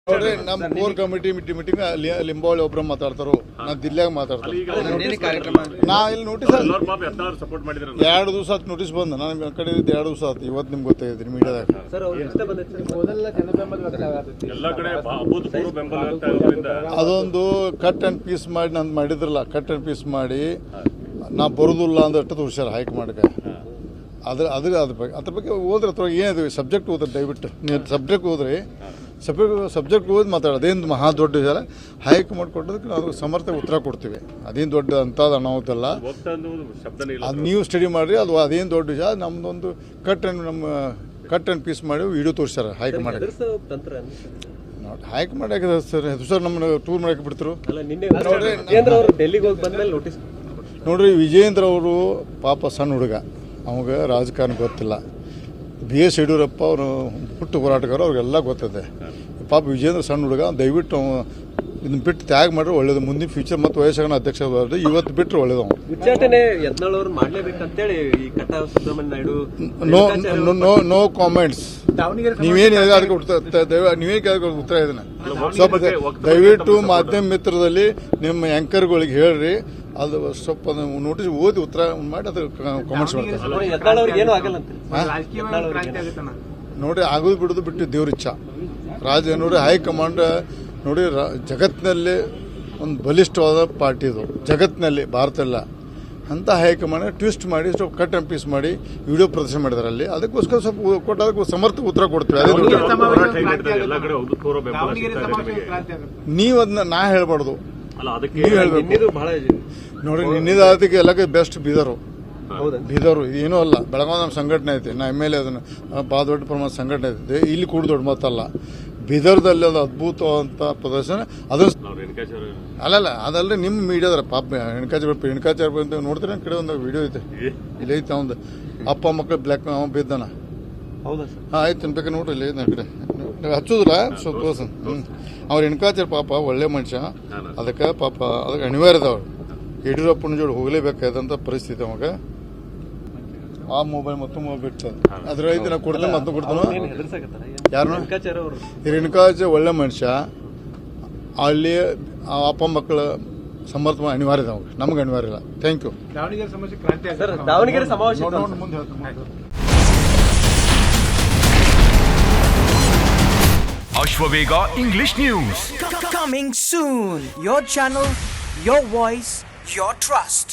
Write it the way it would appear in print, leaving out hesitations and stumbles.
ನೋಡ್ರಿ ನಮ್ಮ core committee meeting Limbavali ಒಬ್ರು ಮಾತಾಡ್ತಾರೋ ನಾ ದಿಲ್ಲಾಗ ಮಾತಾಡ್ತಾರೆ ನಾ ಇಲ್ಲಿ ನೋಟಿಸ್ 2 ದಿವಸ ಆಯ್ತು ನೋಟಿಸ್ ಬಂದ ನಾನು ಕಡೆ 2 ದಿವಸ ಆಯ್ತು ಇವತ್ತು ನಿಮ್ಗೆ ಗೊತ್ತಾಗಿದ್ರಿ ಮೀಡಿಯಾದಾಗ ಅದೊಂದು ಕಟ್ ಅಂಡ್ ಪೀಸ್ ಮಾಡಿ ನಂದು ಮಾಡಿದ್ರಲ್ಲ ಕಟ್ ಅಂಡ್ ಪೀಸ್ ಮಾಡಿ ನಾ ಬರೋದಿಲ್ಲ ಅಂದಷ್ಟು ತೋರಿಸ್ಯಾರ ಹೈಕಮಾಂಡ್ಗೆ ಅದ್ರ ಬಗ್ಗೆ ಹೋದ್ರೆ ಅಥವಾ ಏನಿದೆ ಸಬ್ಜೆಕ್ಟ್ ಹೋದ್ರೆ ದಯವಿಟ್ಟು ನೀವು ಸಬ್ಜೆಕ್ಟ್ ಹೋದ್ರಿ ಸಬ್ಜೆಕ್ಟ್ ಓದಿ ಮಾತಾಡೋದು ಅದೇನು ಮಹಾ ದೊಡ್ಡ ವಿಚಾರ ಹೈಕಮಾಂಡ್ ಕೊಟ್ಟೋದಕ್ಕೆ ನಾವು ಸಮರ್ಥ ಉತ್ತರ ಕೊಡ್ತೀವಿ ಅದೇನು ದೊಡ್ಡ ಅಂಥದ್ದು ಅನಾಹುತಲ್ಲ ಅದು ನೀವು ಸ್ಟಡಿ ಮಾಡಿರಿ ಅದು ಅದೇನು ದೊಡ್ಡ ವಿಚಾರ ನಮ್ಮದೊಂದು ಕಟ್ ಆ್ಯಂಡ್ ಪೀಸ್ ಮಾಡಿ ವಿಡಿಯೋ ತೋರಿಸ್ಯಾರ ಹೈಕಮಾಂಡ್ ಹೈಕಮಾಂಡ್ ಸರ್ ನಮ್ಮನ್ನ ಟೂರ್ ಮಾಡಕ್ಕೆ ಬಿಡ್ತರು ನೋಡ್ರಿ ವಿಜೇಂದ್ರ ಅವರು ಪಾಪ ಸಣ್ಣ ಹುಡುಗ ಅವಾಗ ರಾಜಕಾರಣ ಗೊತ್ತಿಲ್ಲ BS ಯಡಿಯೂರಪ್ಪ ಅವರು ಹುಟ್ಟು ಹೋರಾಟಗಾರ ಅವ್ರಿಗೆಲ್ಲ ಗೊತ್ತದೆ ಪಾಪ ವಿಜೇಂದ್ರ ಸಣ್ಣ ಹುಡುಗ ದಯವಿಟ್ಟು ಇದನ್ನ ಬಿಟ್ಟು ತ್ಯಾಗ ಮಾಡ್ರೆ ಒಳ್ಳೇದು ಮುಂದಿನ ಫ್ಯೂಚರ್ ಮತ್ತು ವಯಸ್ಸಾಗಣ ಅಧ್ಯಕ್ಷ ಇವತ್ತು ಬಿಟ್ಟರೆ ಒಳ್ಳೇದು ನೋ ಕಾಮೆಂಟ್ಸ್ ನೀವೇನು ಅದಕ್ಕೆ ಉತ್ತರ ಇದನ್ನ ಸ್ವಲ್ಪ ದಯವಿಟ್ಟು ಮಾಧ್ಯಮ ಮಿತ್ರದಲ್ಲಿ ನಿಮ್ಮ ಆ್ಯಂಕರ್ಗಳಿಗೆ ಹೇಳ್ರಿ ಅದು ಸ್ವಲ್ಪ ನೋಟಿಸ್ ಓದಿ ಉತ್ತರ ಮಾಡಿ ಅದು ಕಾಮೆಂಟ್ಸ್ ಮಾಡ್ತಾರೆ ನೋಡ್ರಿ ಆಗೋದು ಬಿಡೋದು ಬಿಟ್ಟು ದೇವ್ರಿಚ್ಛ ನೋಡಿ ಹೈಕಮಾಂಡ್ ನೋಡಿ ಜಗತ್ತಿನಲ್ಲಿ ಒಂದು ಬಲಿಷ್ಠವಾದ ಪಾರ್ಟಿ ಇದು ಜಗತ್ತಿನಲ್ಲಿ ಭಾರತಲ್ಲ ಅಂತ ಹೈಕಮಾಂಡ್ ಟ್ವಿಸ್ಟ್ ಮಾಡಿ ಸ್ವಲ್ಪ ಕಟ್ ಆ್ಯಂಡ್ ಪೀಸ್ ಮಾಡಿ ವಿಡಿಯೋ ಪ್ರದರ್ಶನ ಮಾಡಿದಾರೆ ಅಲ್ಲಿ ಅದಕ್ಕೋಸ್ಕರ ಸ್ವಲ್ಪ ಕೊಟ್ಟು ಅದಕ್ಕೆ ಸಮರ್ಥ ಉತ್ತರ ಕೊಡ್ತೀವಿ ಅದೇ ನೀವು ಅದನ್ನ ನಾ ಹೇಳ್ಬಾರ್ದು ನೀವು ಹೇಳ್ಬೇಕು ನೋಡ್ರಿ ನಿನ್ನೆದಾದಕ್ಕೆ ಎಲ್ಲಕ್ಕೆ ಬೆಸ್ಟ್ ಬೀದರು ಏನೂ ಅಲ್ಲ ಬೆಳಗಾವಿ ನಮ್ಮ ಸಂಘಟನೆ ಐತಿ ನಾ MLA ಅದನ್ನು ಭಾಳ ದೊಡ್ಡ ಪ್ರಮಾಣದ ಸಂಘಟನೆ ಐತಿ ಇಲ್ಲಿ ಕೂಡ ದೊಡ್ಡ ಮಾತಲ್ಲ ಬೀದರ್ದಲ್ಲಿ ಅದು ಅದ್ಭುತವಾದಂಥ ಪ್ರದರ್ಶನ ಅದನ್ನು ಅಲ್ಲಲ್ಲ ಅದಲ್ಲದೆ ನಿಮ್ಮ ಮೀಡಿಯಾದ್ರ ಪಾಪ ಹೆಣ್ಕಾಚಾರ ಬಂದು ನೋಡ್ತೀರ ನನ್ನ ಕಡೆ ಒಂದು ವಿಡಿಯೋ ಐತೆ ಇಲ್ಲಿ ಐತೆ ಒಂದು ಅಪ್ಪ ಮಕ್ಕಳು ಬ್ಲ್ಯಾಕ್ ಅವ ಬಿದ್ದಾನ ಹಾಂ ಆಯ್ತು ಅನ್ಬೇಕು ನೋಡ್ರಿ ಇಲ್ಲಿ ನನ್ನ ಕಡೆ ಹಚ್ಚೋದಿಲ್ಲ ಸ್ವಲ್ಪ ತೋರ್ಸ ಅವ್ರ ಹೆಣ್ಕಾಚಾರ ಪಾಪ ಒಳ್ಳೆ ಮನುಷ್ಯ ಅದಕ್ಕೆ ಪಾಪ ಅದಕ್ಕೆ ಅನಿವಾರ್ಯ ಅದಾವ ಯಡಿಯೂರಪ್ಪನ ಜೋಡಿ ಹೋಗಲೇಬೇಕಾದಂಥ ಪರಿಸ್ಥಿತಿ ಅವಾಗ ಆ ಮೊಬೈಲ್ ಮತ್ತು ಮೊಬೈಲ್ ಬಿಟ್ಟು ಅದ್ರ ಐತಿ ನಾ ಕೊಡ್ತೇನೆ ಮತ್ತೆ ಕೊಡ್ತಾನೆ ಯಾರು ರೇಣುಕಾಚಾರ್ಯ ಒಳ್ಳೆ ಮನುಷ್ಯ ಅಲ್ಲಿ ಅಪ್ಪ ಮಕ್ಕಳ ಸಮರ್ಥ ಅನಿವಾರ್ಯ ಅವಾಗ ನಮ್ಗೆ ಅನಿವಾರ್ಯ ಇಲ್ಲ thank you Ashwavega English News. Coming soon. Your channel, your voice, your trust.